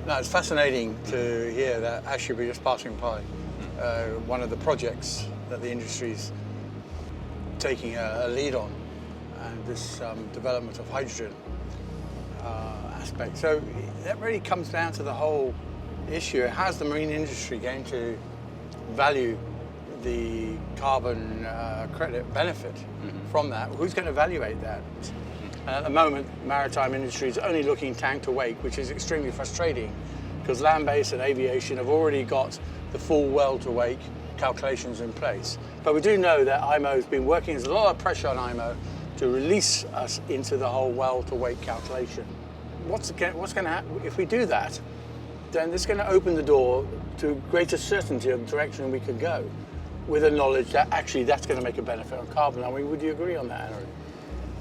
No, it's fascinating to hear that actually we're just passing by one of the projects that the industry's taking a lead on, and this development of hydrogen aspect. So that really comes down to the whole issue. How's the marine industry going to value the carbon credit benefit from that? Who's going to evaluate that? And at the moment, maritime industry is only looking tank to wake, which is extremely frustrating because land-based and aviation have already got the full well to wake calculations in place. But we do know that IMO has been working, there's a lot of pressure on IMO to release us into the whole well to wake calculation. What's going to happen if we do that? Then it's going to open the door to greater certainty of the direction we could go, with the knowledge that actually that's going to make a benefit on carbon. I mean, would you agree on that,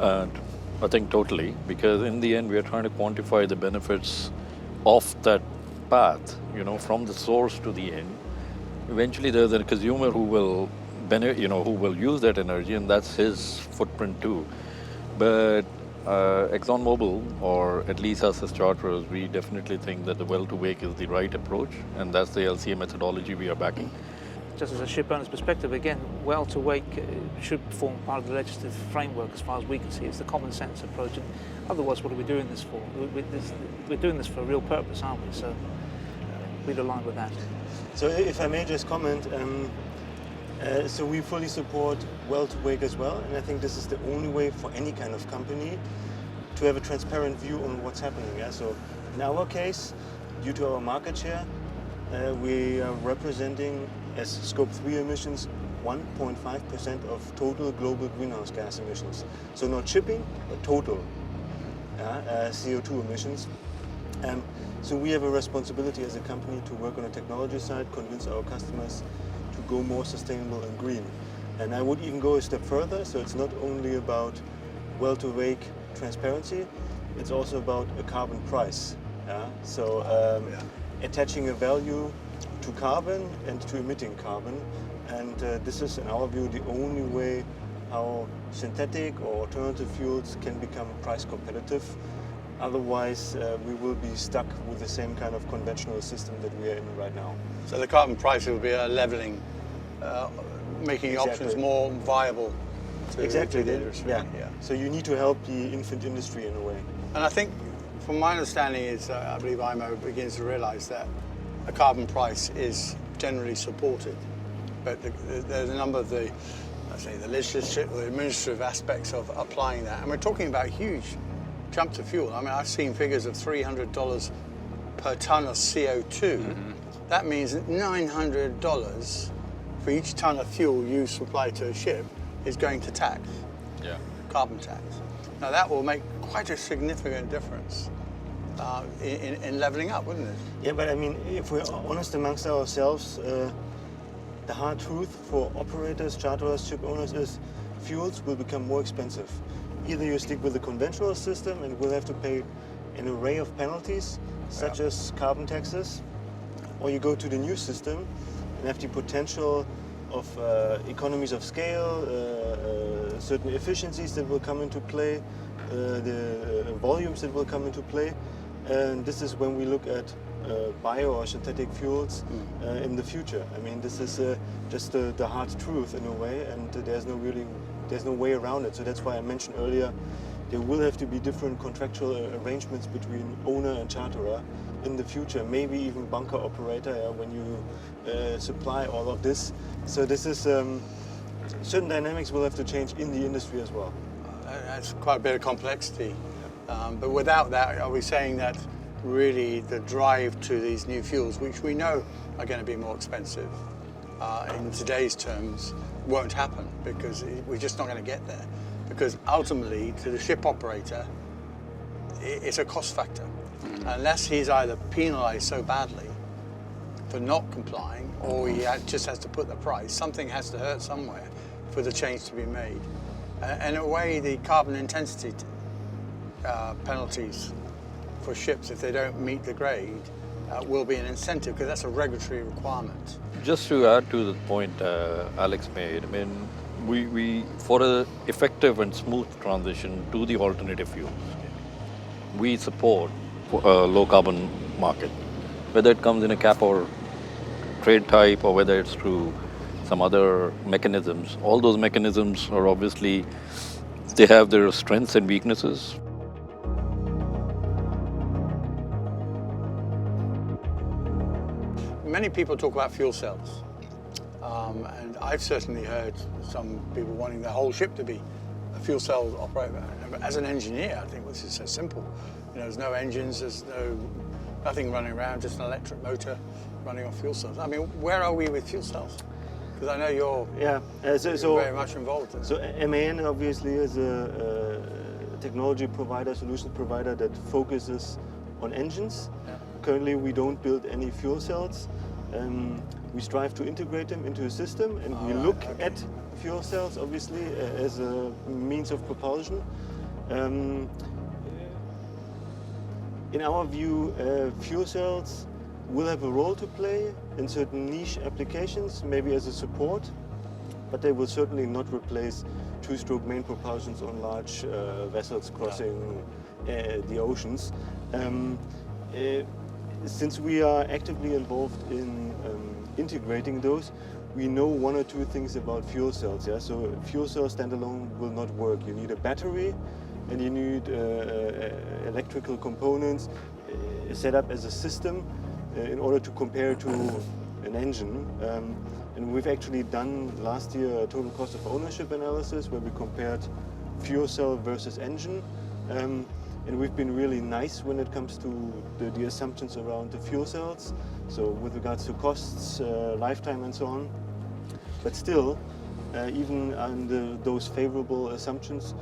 Andrew? I think totally, because in the end we are trying to quantify the benefits of that path, from the source to the end. Eventually there's a consumer who will who will use that energy, and that's his footprint too. But ExxonMobil, or at least us as charterers, we definitely think that the well-to-wake is the right approach, and that's the LCA methodology we are backing. Just as a ship owner's perspective, again, well-to-wake should form part of the legislative framework as far as we can see. It's the common sense approach. And otherwise, what are we doing this for? We're doing this for a real purpose, aren't we? So we'd align with that. So if I may just comment, so we fully support well-to-wake as well, and I think this is the only way for any kind of company to have a transparent view on what's happening. Yeah? So in our case, due to our market share, we are representing as Scope 3 emissions 1.5% of total global greenhouse gas emissions. So not shipping, but total CO2 emissions. So we have a responsibility as a company to work on the technology side, convince our customers to go more sustainable and green. And I would even go a step further, so it's not only about well-to-wake transparency, it's also about a carbon price. So attaching a value to carbon and to emitting carbon, and this is, in our view, the only way how synthetic or alternative fuels can become price competitive. Otherwise, we will be stuck with the same kind of conventional system that we are in right now. So the carbon price will be a levelling, making options more viable to the industry. Yeah. So you need to help the infant industry in a way. And I think, from my understanding, is I believe IMO begins to realise that a carbon price is generally supported, but there's a number of the legislative or administrative aspects of applying that, and we're talking about huge jumps of fuel. I mean, I've seen figures of $300 per tonne of CO2. That means that $900 for each tonne of fuel you supply to a ship is going to tax, carbon tax. Now that will make quite a significant difference in levelling up, wouldn't it? Yeah, but I mean, if we're honest amongst ourselves, the hard truth for operators, charterers, ship owners is fuels will become more expensive. Either you stick with the conventional system and will have to pay an array of penalties, such as carbon taxes, or you go to the new system and have the potential of economies of scale, certain efficiencies that will come into play, the volumes that will come into play. And this is when we look at bio or synthetic fuels in the future. I mean, this is just the hard truth in a way, and there's no way around it. So that's why I mentioned earlier, there will have to be different contractual arrangements between owner and charterer in the future, maybe even bunker operator when you supply all of this. So this is, certain dynamics will have to change in the industry as well. That's quite a bit of complexity. But without that, are we saying that really the drive to these new fuels, which we know are going to be more expensive in today's terms, won't happen because we're just not going to get there? Because ultimately, to the ship operator, it's a cost factor. Unless he's either penalised so badly for not complying, or he just has to put the price, something has to hurt somewhere for the change to be made. And in a way, the carbon intensity penalties for ships, if they don't meet the grade, will be an incentive, because that's a regulatory requirement. Just to add to the point Alex made, I mean, we for an effective and smooth transition to the alternative fuels, we support a low carbon market. whether it comes in a cap or trade type or whether it's through some other mechanisms. All those mechanisms are obviously, they have their strengths and weaknesses. Many people talk about fuel cells, and I've certainly heard some people wanting the whole ship to be a fuel cell operator. As an engineer, I think this is so simple. You know, there's no engines, there's nothing running around, just an electric motor running on fuel cells. I mean, where are we with fuel cells? Because I know you're very much involved in it. So MAN obviously is a technology provider, solution provider that focuses on engines. Yeah. Currently we don't build any fuel cells. We strive to integrate them into a system, and we look at fuel cells obviously as a means of propulsion. In our view, fuel cells will have a role to play in certain niche applications, maybe as a support, but they will certainly not replace two-stroke main propulsions on large vessels crossing the oceans. Since we are actively involved in integrating those, we know one or two things about fuel cells. Yeah? So fuel cells standalone will not work. You need a battery, and you need electrical components set up as a system in order to compare to an engine. And we've actually done last year a total cost of ownership analysis where we compared fuel cell versus engine. And we've been really nice when it comes to the assumptions around the fuel cells. So with regards to costs, lifetime and so on. But still, even under those favorable assumptions,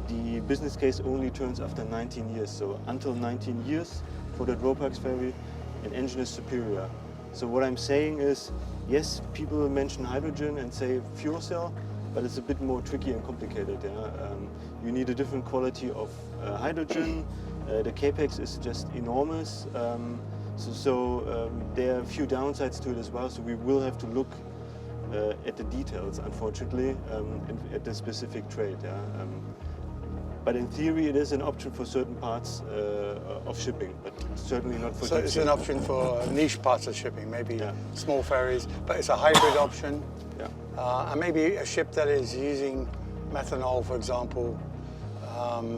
the business case only turns after 19 years. So until 19 years for the Ropax ferry, an engine is superior. So what I'm saying is, yes, people mention hydrogen and say fuel cell, but it's a bit more tricky and complicated. Yeah? You need a different quality of hydrogen. The capex is just enormous. So there are a few downsides to it as well. So we will have to look at the details, unfortunately, at the specific trade. Yeah? But in theory, it is an option for certain parts of shipping, but certainly not for. So it's an option for niche parts of shipping, maybe small ferries, but it's a hybrid option. Yeah. And maybe a ship that is using methanol, for example,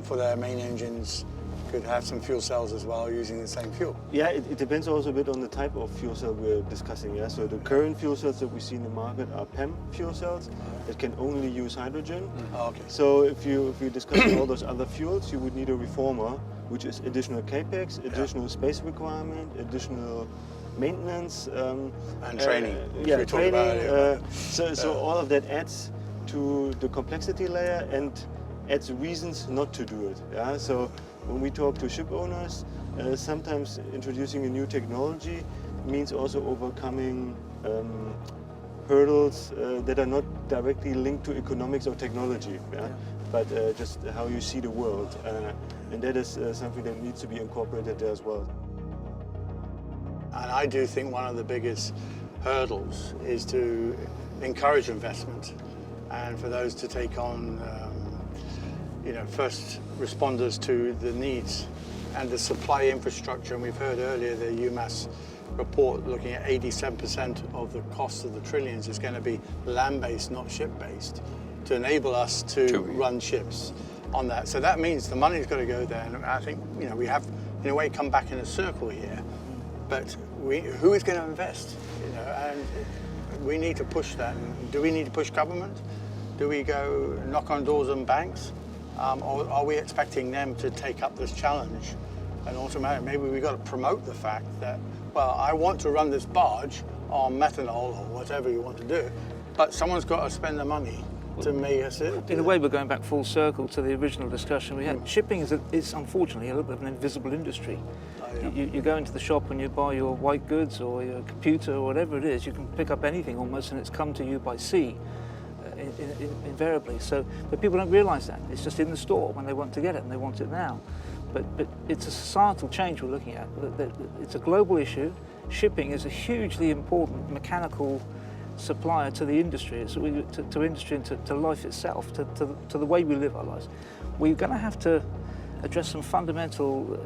for their main engines, could have some fuel cells as well using the same fuel. Yeah, it depends also a bit on the type of fuel cell we're discussing. Yeah, so the current fuel cells that we see in the market are PEM fuel cells that can only use hydrogen. Okay. So if you discuss all those other fuels, you would need a reformer, which is additional capex, additional space requirement, additional maintenance and training. Which we training. About so all of that adds to the complexity layer and adds reasons not to do it. Yeah, so. When we talk to ship owners, sometimes introducing a new technology means also overcoming hurdles that are not directly linked to economics or technology, but just how you see the world. And that is something that needs to be incorporated there as well. And I do think one of the biggest hurdles is to encourage investment and for those to take on first responders to the needs and the supply infrastructure. And we've heard earlier the UMass report looking at 87% of the cost of the trillions is going to be land-based, not ship-based, to enable us to run ships on that. So that means the money's got to go there. And I think we have, in a way, come back in a circle here. But who is going to invest? And we need to push that. Do we need to push government? Do we go knock on doors on banks? Or are we expecting them to take up this challenge? And automatically, maybe we've got to promote the fact that, well, I want to run this barge on methanol or whatever you want to do, but someone's got to spend the money to make us it. In a way, we're going back full circle to the original discussion we had. Shipping is unfortunately a little bit of an invisible industry. You go into the shop and you buy your white goods or your computer or whatever it is, you can pick up anything almost and it's come to you by sea. Invariably, but people don't realise that. It's just in the store when they want to get it, and they want it now. But it's a societal change we're looking at. It's a global issue. Shipping is a hugely important mechanical supplier to the industry, to industry and to life itself, to the way we live our lives. We're going to have to address some fundamental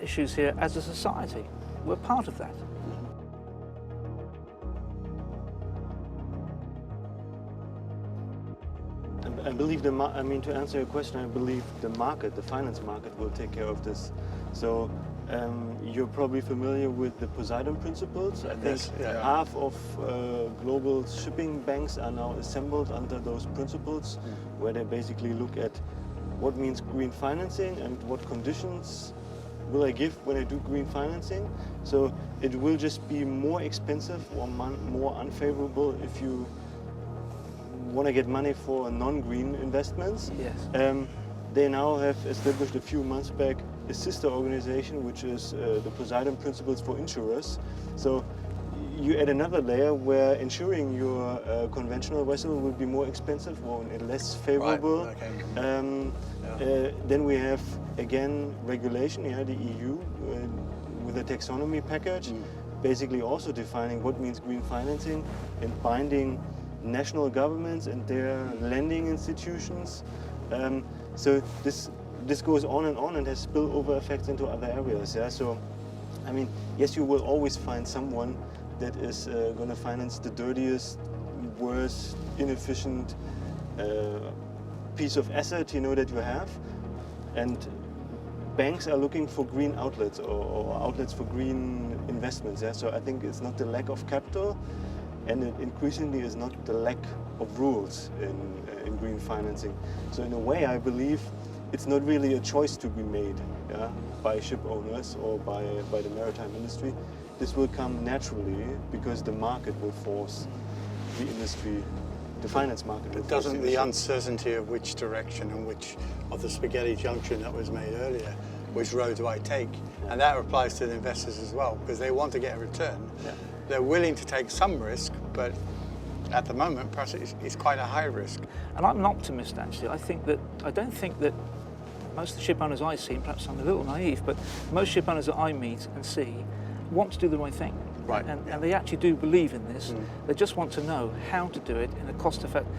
issues here as a society. we're part of that. I believe to answer your question, I believe the market, the finance market, will take care of this. So you're probably familiar with the Poseidon principles. I think half of global shipping banks are now assembled under those principles, where they basically look at what means green financing and what conditions will I give when I do green financing. So it will just be more expensive or more unfavorable if you want to get money for non-green investments. Yes. They now have established a few months back a sister organization, which is the Poseidon Principles for Insurers. So you add another layer where insuring your conventional vessel will be more expensive or less favorable. Right. Okay. Then we have, again, regulation, the EU, with a taxonomy package, basically also defining what means green financing and binding national governments and their lending institutions. So this goes on and has spillover effects into other areas. Yeah. So, I mean, yes, you will always find someone that is going to finance the dirtiest, worst, inefficient piece of asset that you have, and banks are looking for green outlets or outlets for green investments. Yeah. So I think it's not the lack of capital, and it increasingly is not the lack of rules in green financing. So in a way, I believe it's not really a choice to be made by ship owners or by the maritime industry. This will come naturally because the market will force the industry, the finance market will force Doesn't the uncertainty of which direction and which of the spaghetti junction that was made earlier, which road do I take? And that applies to the investors as well, because they want to get a return. Yeah. They're willing to take some risk, but at the moment, perhaps it's quite a high risk. And I'm an optimist, actually. I don't think that most of the ship owners I see, and perhaps I'm a little naive, but most ship owners that I meet and see want to do the right thing. Right. And they actually do believe in this. They just want to know how to do it in a cost-effective.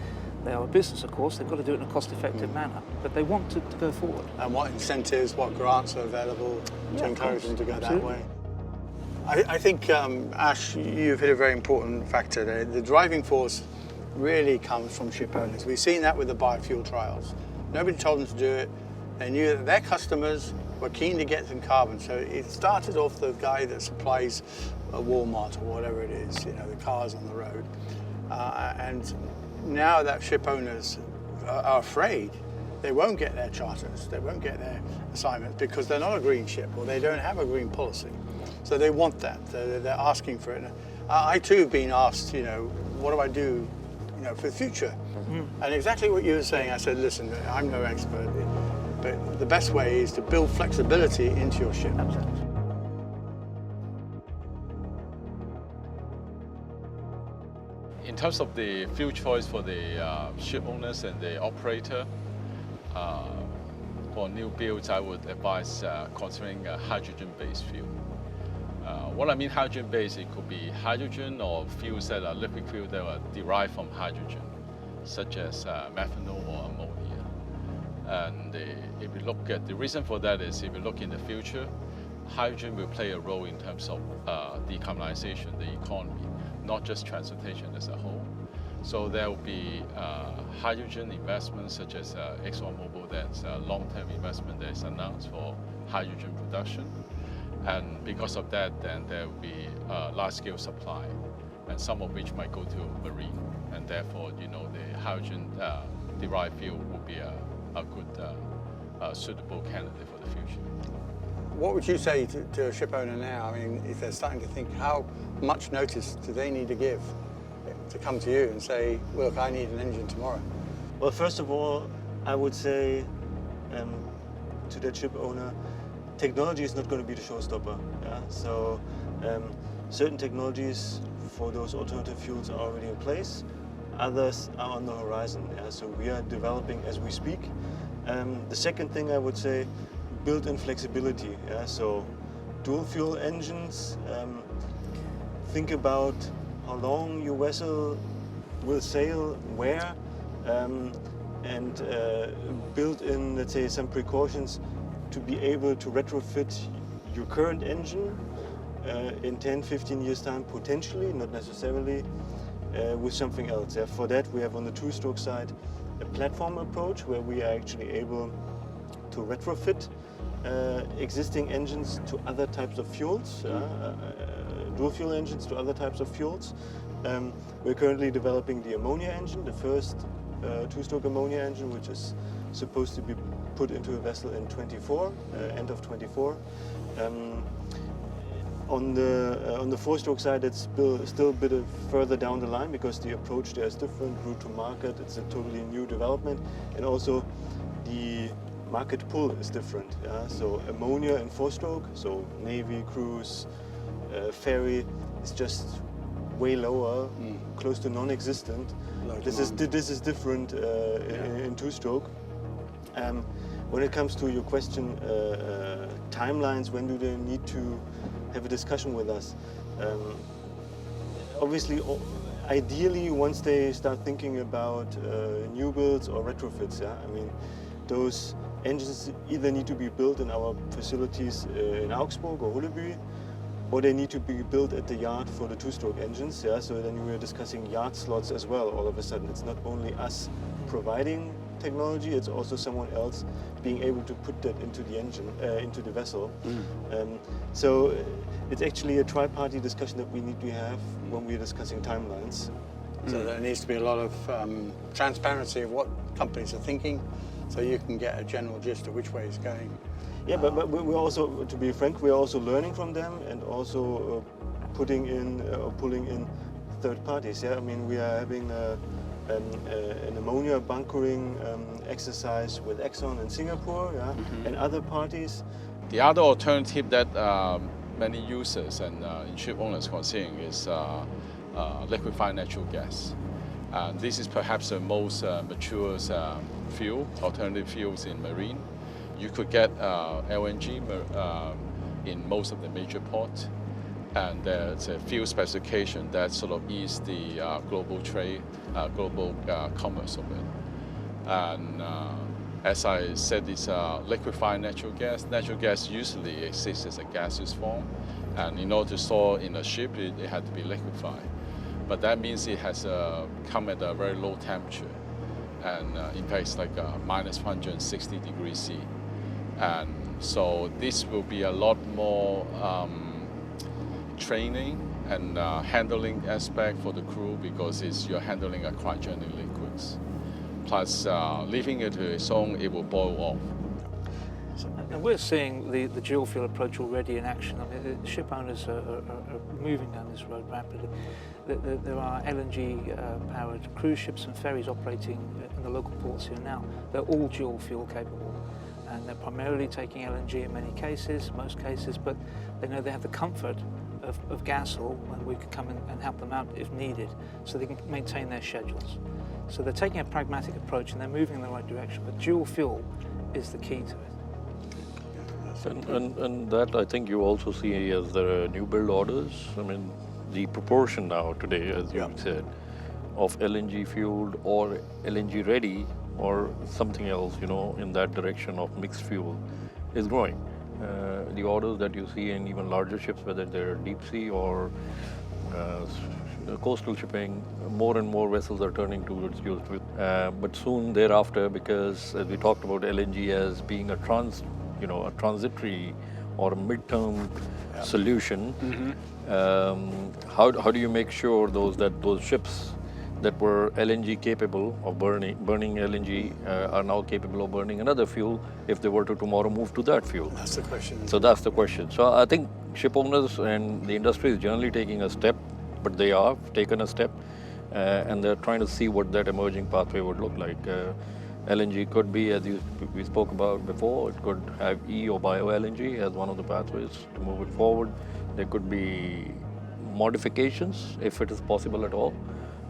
They are a business, of course. They've got to do it in a cost-effective manner, but they want to go forward. And what incentives, what grants are available to encourage them to go that way? I think, Ash, you've hit a very important factor there. The driving force really comes from ship owners. We've seen that with the biofuel trials. Nobody told them to do it. They knew that their customers were keen to get some carbon. So it started off the guy that supplies a Walmart or whatever it is, the cars on the road. And now that ship owners are afraid, they won't get their charters, they won't get their assignments because they're not a green ship or they don't have a green policy. So they want that, they're asking for it. I too have been asked, what do I do, for the future? And exactly what you were saying, I said, listen, I'm no expert, but the best way is to build flexibility into your ship. Absolutely. In terms of the fuel choice for the ship owners and the operator, for new builds, I would advise considering a hydrogen-based fuel. What I mean hydrogen-based, it could be hydrogen or fuels that are liquid fuel that are derived from hydrogen, such as methanol or ammonia. And if you look at the reason for that is if you look in the future, hydrogen will play a role in terms of decarbonization, the economy, not just transportation as a whole. So there will be hydrogen investments such as ExxonMobil, that's a long-term investment that is announced for hydrogen production. And because of that, then there will be large-scale supply, and some of which might go to marine. And therefore, the hydrogen-derived fuel will be a good, suitable candidate for the future. What would you say to a ship owner now? I mean, if they're starting to think, how much notice do they need to give to come to you and say, look, I need an engine tomorrow? Well, first of all, I would say to that ship owner, technology is not going to be the showstopper. Yeah? So certain technologies for those alternative fuels are already in place. Others are on the horizon. Yeah? So we are developing as we speak. The second thing I would say, built-in flexibility. Yeah? So dual fuel engines. Think about how long your vessel will sail, where, and build in, let's say, some precautions to be able to retrofit your current engine in 10, 15 years time, potentially, not necessarily, with something else. Yeah, for that, we have on the two-stroke side a platform approach where we are actually able to retrofit existing engines to other types of fuels, dual fuel engines to other types of fuels. We're currently developing the ammonia engine, the first two-stroke ammonia engine, which is supposed to be put into a vessel in 24, end of 24. On the four-stroke side, it's still a bit further down the line because the approach there is different, route to market, it's a totally new development, and also the market pull is different. Yeah? So ammonia in four-stroke, so Navy, cruise, ferry, is just way lower, close to non-existent. This is different in two-stroke. When it comes to your question, timelines, when do they need to have a discussion with us? Obviously, ideally, once they start thinking about new builds or retrofits, yeah? I mean, those engines either need to be built in our facilities in Augsburg or Hulleby, or they need to be built at the yard for the two-stroke engines. Yeah? So then we're discussing yard slots as well. All of a sudden, it's not only us providing technology, it's also someone else being able to put that into the engine, into the vessel. So it's actually a tri-party discussion that we need to have when we're discussing timelines. So there needs to be a lot of transparency of what companies are thinking, so you can get a general gist of which way it's going. Yeah, but we're also, to be frank, we're also learning from them and also putting in or pulling in third parties. Yeah, I mean, we are having an ammonia bunkering exercise with Exxon in Singapore, yeah, and other parties. The other alternative that many users and ship owners considering is liquefied natural gas. And this is perhaps the most mature fuel, alternative fuels in marine. You could get LNG in most of the major ports, and there's a fuel specification that sort of ease the global trade, global commerce of it. And as I said, it's liquefied natural gas. Natural gas usually exists as a gaseous form, and in order to store in a ship, it had to be liquefied. But that means it has come at a very low temperature, and in fact, it's like minus 160 degrees C. And so this will be a lot more training and handling aspect for the crew because you're handling a cryogenic liquids. Plus, leaving it to its own, it will boil off. And we're seeing the dual fuel approach already in action. I mean, the ship owners are moving down this road rapidly. There are LNG-powered cruise ships and ferries operating in the local ports here now. They're all dual fuel capable. And they're primarily taking LNG in many cases, most cases, but they know they have the comfort of gas oil, and we can come in and help them out if needed, so they can maintain their schedules. So they're taking a pragmatic approach and they're moving in the right direction, but dual fuel is the key to it. And that I think you also see as the new build orders. I mean, the proportion now today, as you said, of LNG fueled or LNG ready or something else, you know, in that direction of mixed fuel is growing. The orders that you see in even larger ships, whether they're deep sea or coastal shipping, more and more vessels are turning towards dual fuel. But soon thereafter, because as we talked about LNG as being a transitory or a midterm solution, how do you make sure those ships that were LNG capable of burning LNG are now capable of burning another fuel if they were to tomorrow move to that fuel? That's the question. So that's the question. So I think ship owners and the industry is generally taking a step, but they have taken a step and they're trying to see what that emerging pathway would look like. LNG could be, as we spoke about before, it could have E or bio LNG as one of the pathways to move it forward. There could be modifications, if it is possible at all,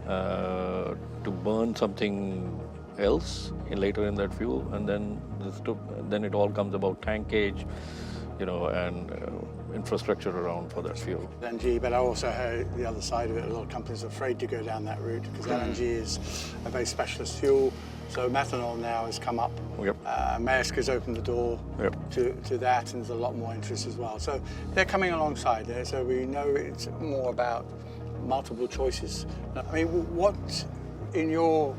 to burn something else later in that fuel, and then it all comes about tankage, and infrastructure around for that fuel. LNG, but I also heard the other side of it. A lot of companies are afraid to go down that route because LNG is a very specialist fuel. So methanol now has come up. Yep. Maersk has opened the door Yep. to that, and there's a lot more interest as well. So they're coming alongside there. So we know it's more about multiple choices. I mean, what in your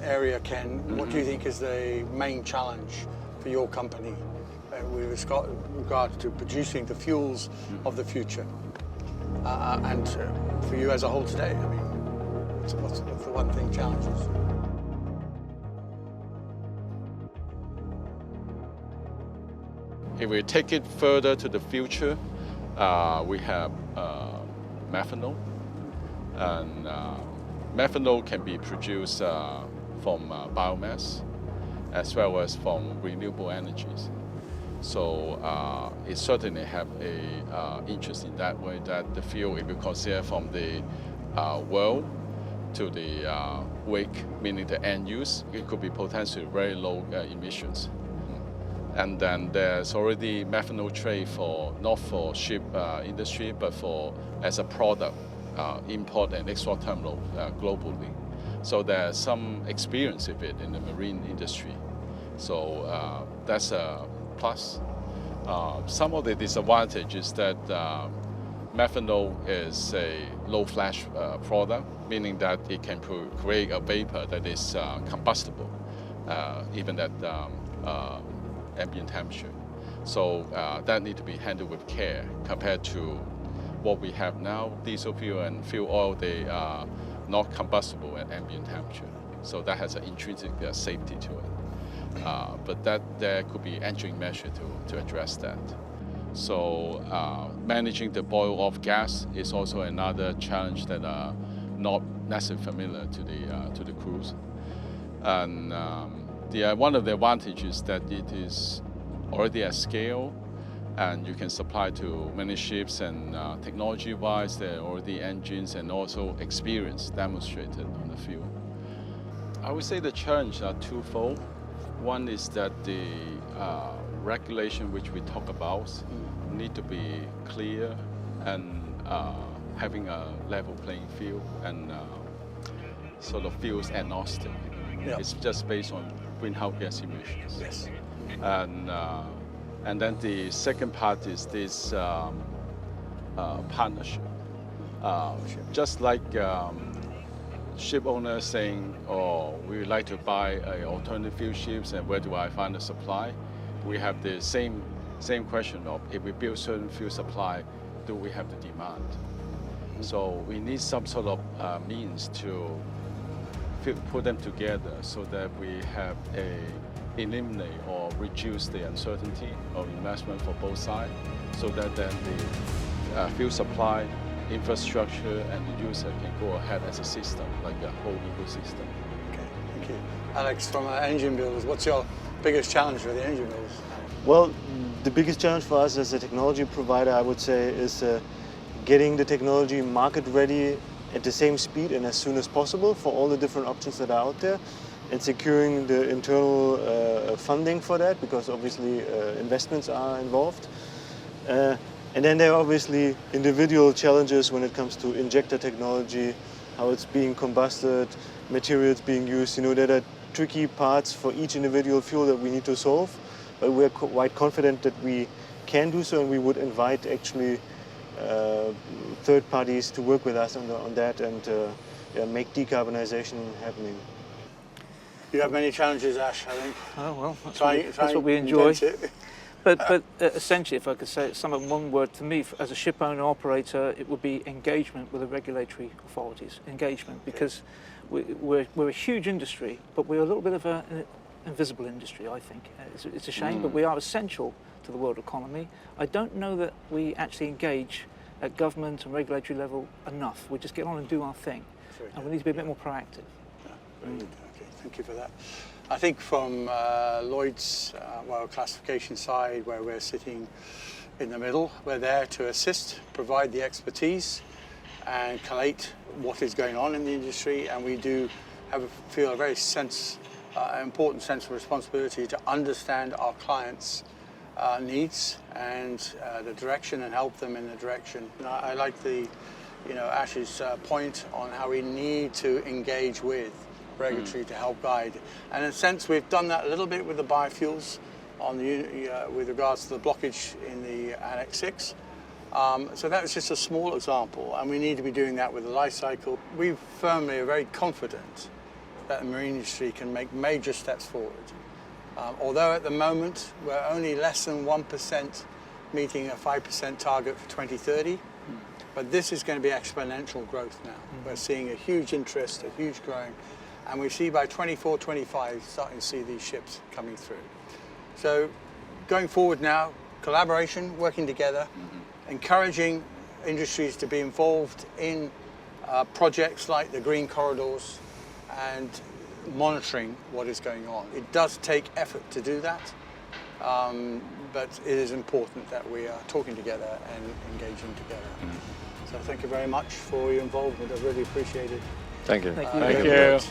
area, Ken, what do you think is the main challenge for your company with regard to producing the fuels of the future? And for you as a whole today, I mean, what's the one thing challenges? If we take it further to the future, we have methanol, and methanol can be produced from biomass as well as from renewable energies. So it certainly have a interest in that way, that the fuel, if you consider from the well to the wake, meaning the end use, it could be potentially very low emissions. And then there's already methanol trade for not for ship industry, but for as a product import and export terminal globally. So there's some experience with it in the marine industry. So that's a plus. Some of the disadvantages that methanol is a low flash product, meaning that it can create a vapor that is combustible, even at ambient temperature. So that need to be handled with care compared to what we have now. Diesel fuel and fuel oil, they are not combustible at ambient temperature. So that has an intrinsic safety to it. But that there could be engineering measure to address that. So managing the boil off gas is also another challenge that are not necessarily familiar to the crews. And one of the advantages that it is already at scale, and you can supply to many ships, and technology-wise, there are already engines and also experience demonstrated on the field. I would say the challenge are twofold. One is that the regulation which we talk about need to be clear and having a level playing field and sort of fuels agnostic. Yeah. It's just based on greenhouse gas emissions. Yes. And then the second part is this partnership. Just like ship owners saying, "Oh, we would like to buy alternative fuel ships, and where do I find the supply?" We have the same question of, if we build certain fuel supply, do we have the demand? So we need some sort of means to put them together so that we have eliminate or reduce the uncertainty of investment for both sides, so that then the fuel supply, infrastructure, and the user can go ahead as a system, like a whole ecosystem. Okay, thank you. Alex, from engine builders, what's your biggest challenge for the engine builders? Well, the biggest challenge for us as a technology provider, I would say, is getting the technology market ready at the same speed and as soon as possible for all the different options that are out there, and securing the internal funding for that, because obviously investments are involved. And then there are obviously individual challenges when it comes to injector technology, how it's being combusted, materials being used. You know, there are tricky parts for each individual fuel that we need to solve, but we're quite confident that we can do so, and we would invite actually third parties to work with us on that and make decarbonization happening. You have many challenges, Ash, I think. Oh, well, That's what we enjoy. But essentially, if I could say some of one word, to me, as a ship owner operator, it would be engagement with the regulatory authorities. Engagement, because we're a huge industry, but we're a little bit of an invisible industry, I think. It's a shame, but we are essential to the world economy. I don't know that we actually engage at government and regulatory level enough. We just get on and do our thing, and we need to be a bit more proactive. Yeah, very good. Okay, thank you for that. I think from Lloyd's classification side, where we're sitting in the middle, we're there to assist, provide the expertise, and collate what is going on in the industry, and we do feel a very important sense of responsibility to understand our clients' needs and the direction, and help them in the direction. I like Ash's point on how we need to engage with regulatory to help guide. And in a sense, we've done that a little bit with the biofuels on the, with regards to the blockage in the Annex 6. So that was just a small example, and we need to be doing that with the life cycle. We firmly are very confident that the marine industry can make major steps forward. Although at the moment we're only less than 1% meeting a 5% target for 2030, but this is going to be exponential growth now. We're seeing a huge interest, a huge growing, and we see by 24, 25 starting to see these ships coming through. So going forward now, collaboration, working together, encouraging industries to be involved in projects like the green corridors and monitoring what is going on. It does take effort to do that, but it is important that we are talking together and engaging together. So thank you very much for your involvement. I really appreciate it. Thank you. Thank you. Thank Very you. much.